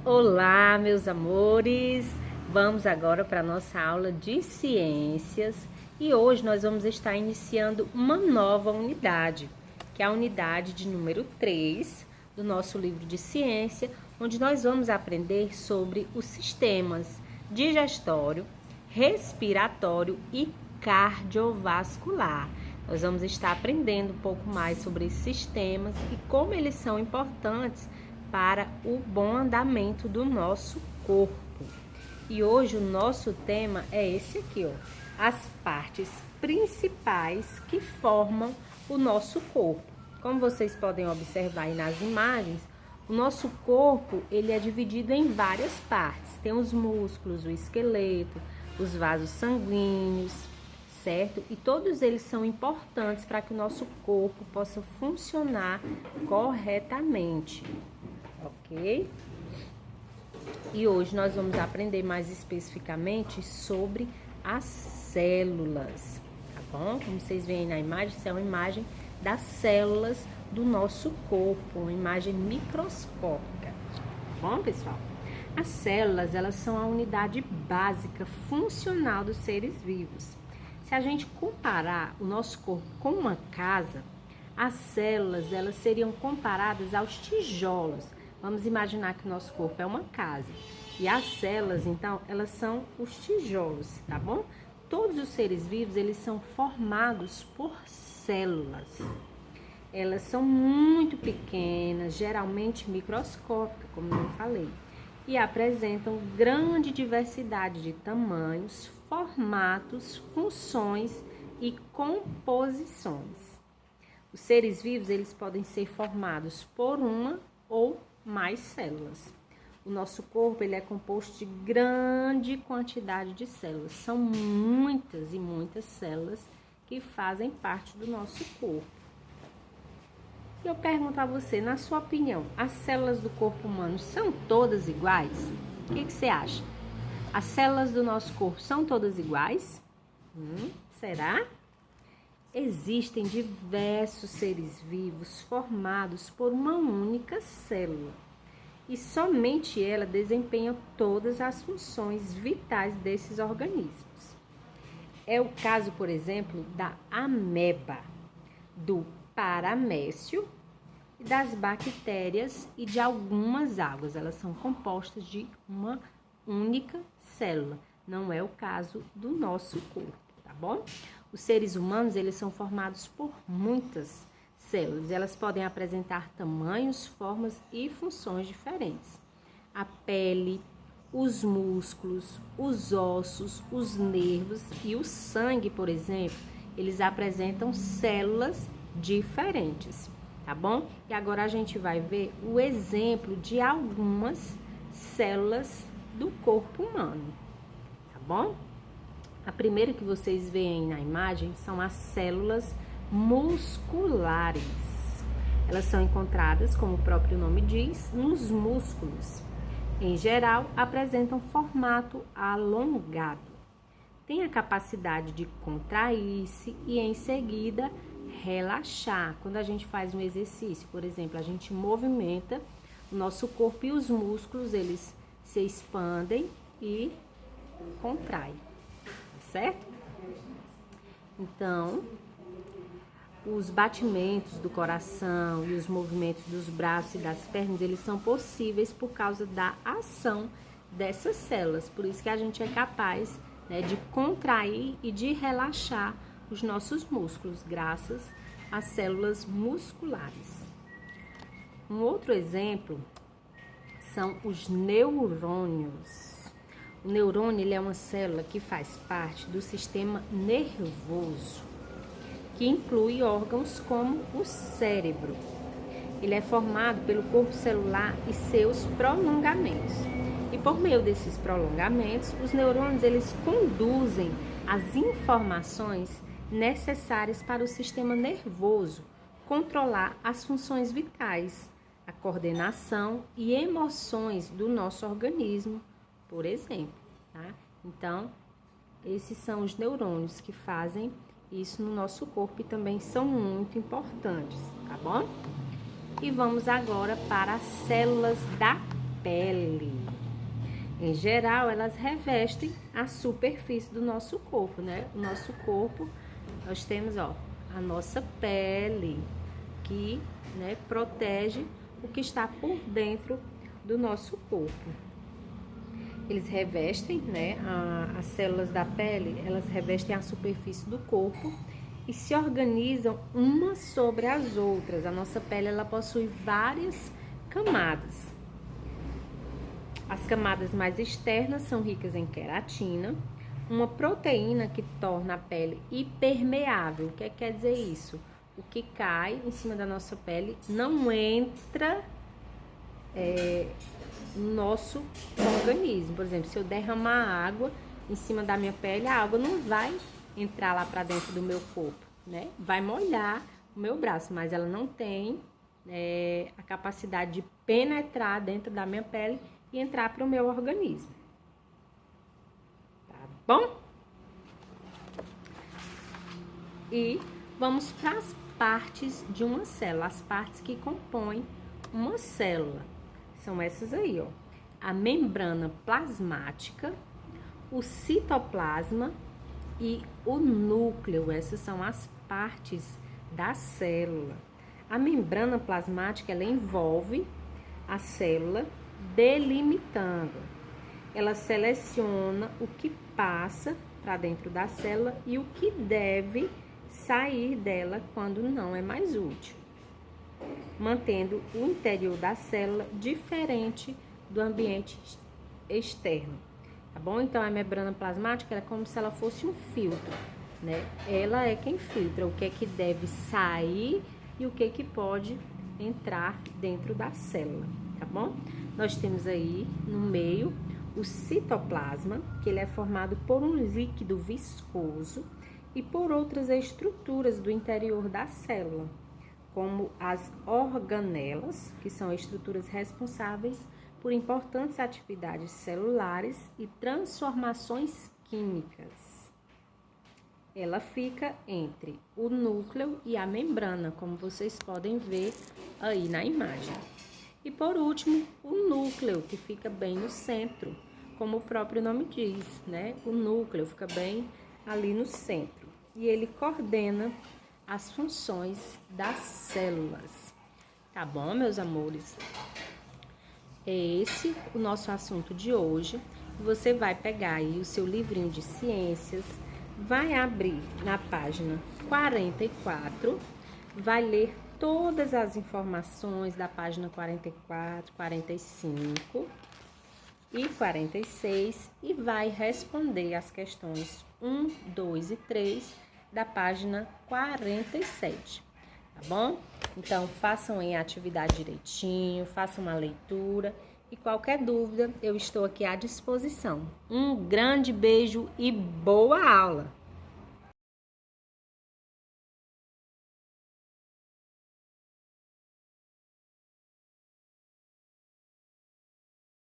Olá, meus amores! Vamos agora para a nossa aula de ciências e hoje nós vamos estar iniciando uma nova unidade, que é a unidade de número 3 do nosso livro de ciência, onde nós vamos aprender sobre os sistemas digestório, respiratório e cardiovascular. Nós vamos estar aprendendo um pouco mais sobre esses sistemas e como eles são importantes para o bom andamento do nosso corpo. E hoje o nosso tema é esse aqui, ó, as partes principais que formam o nosso corpo. Como vocês podem observar aí nas imagens, o nosso corpo ele é dividido em várias partes. Tem os músculos, o esqueleto, os vasos sanguíneos, certo? E todos eles são importantes para que o nosso corpo possa funcionar corretamente. Ok? E hoje nós vamos aprender mais especificamente sobre as células, tá bom? Como vocês veem na imagem, isso é uma imagem das células do nosso corpo, uma imagem microscópica, tá bom, pessoal? As células, elas são a unidade básica funcional dos seres vivos. Se a gente comparar o nosso corpo com uma casa, as células, elas seriam comparadas aos tijolos. Vamos imaginar que o nosso corpo é uma casa e as células, então, elas são os tijolos, tá bom? Todos os seres vivos, eles são formados por células. Elas são muito pequenas, geralmente microscópicas, como eu falei, e apresentam grande diversidade de tamanhos, formatos, funções e composições. Os seres vivos, eles podem ser formados por uma ou mais células. O nosso corpo ele é composto de grande quantidade de células. São muitas e muitas células que fazem parte do nosso corpo. E eu pergunto a você, na sua opinião, as células do corpo humano são todas iguais? O que você acha? As células do nosso corpo são todas iguais? Será? Existem diversos seres vivos formados por uma única célula e somente ela desempenha todas as funções vitais desses organismos. É o caso, por exemplo, da ameba, do paramécio, das bactérias e de algumas algas. Elas são compostas de uma única célula. Não é o caso do nosso corpo, tá bom? Os seres humanos, eles são formados por muitas células. Elas podem apresentar tamanhos, formas e funções diferentes. A pele, os músculos, os ossos, os nervos e o sangue, por exemplo, eles apresentam células diferentes, tá bom? E agora a gente vai ver o exemplo de algumas células do corpo humano, tá bom? A primeira que vocês veem na imagem são as células musculares. Elas são encontradas, como o próprio nome diz, nos músculos. Em geral, apresentam formato alongado. Tem a capacidade de contrair-se e, em seguida, relaxar. Quando a gente faz um exercício, por exemplo, a gente movimenta o nosso corpo e os músculos, eles se expandem e contraem. Certo? Então, os batimentos do coração e os movimentos dos braços e das pernas, eles são possíveis por causa da ação dessas células. Por isso que a gente é capaz, né, de contrair e de relaxar os nossos músculos, graças às células musculares. Um outro exemplo são os neurônios. O neurônio ele é uma célula que faz parte do sistema nervoso, que inclui órgãos como o cérebro. Ele é formado pelo corpo celular e seus prolongamentos. E por meio desses prolongamentos, os neurônios eles conduzem as informações necessárias para o sistema nervoso controlar as funções vitais, a coordenação e emoções do nosso organismo, por exemplo, tá? Então, esses são os neurônios que fazem isso no nosso corpo e também são muito importantes, tá bom? E vamos agora para as células da pele. em geral, elas revestem a superfície do nosso corpo, né? O nosso corpo, nós temos, ó, a nossa pele, que, né, protege o que está por dentro do nosso corpo. Eles revestem, né, as células da pele, elas revestem a superfície do corpo e se organizam umas sobre as outras. A nossa pele, ela possui várias camadas. As camadas mais externas são ricas em queratina, uma proteína que torna a pele impermeável. O que quer dizer isso? O que cai em cima da nossa pele não entra no nosso organismo. Por exemplo, se eu derramar água em cima da minha pele, a água não vai entrar lá para dentro do meu corpo, né? Vai molhar o meu braço, mas ela não tem a capacidade de penetrar dentro da minha pele e entrar para o meu organismo. Tá bom? E vamos para as partes de uma célula, as partes que compõem uma célula. São essas aí, ó. A membrana plasmática, o citoplasma e o núcleo. Essas são as partes da célula. A membrana plasmática, ela envolve a célula, delimitando. Ela seleciona o que passa para dentro da célula e o que deve sair dela quando não é mais útil, mantendo o interior da célula diferente do ambiente externo, tá bom? Então, a membrana plasmática é como se ela fosse um filtro, né? Ela é quem filtra o que é que deve sair e o que é que pode entrar dentro da célula, tá bom? Nós temos aí no meio o citoplasma, que ele é formado por um líquido viscoso e por outras estruturas do interior da célula, como as organelas, que são estruturas responsáveis por importantes atividades celulares e transformações químicas. Ela fica entre o núcleo e a membrana, como vocês podem ver aí na imagem. E por último, o núcleo, que fica bem no centro, como o próprio nome diz, né? O núcleo fica bem ali no centro. E ele coordena as funções das células. Tá bom, meus amores? É esse o nosso assunto de hoje. Você vai pegar aí o seu livrinho de ciências, vai abrir na página 44, vai ler todas as informações da página 44, 45 e 46 e vai responder as questões 1, 2 e 3 da página 47, tá bom? Então, façam a atividade direitinho, façam uma leitura e qualquer dúvida eu estou aqui à disposição. Um grande beijo e boa aula!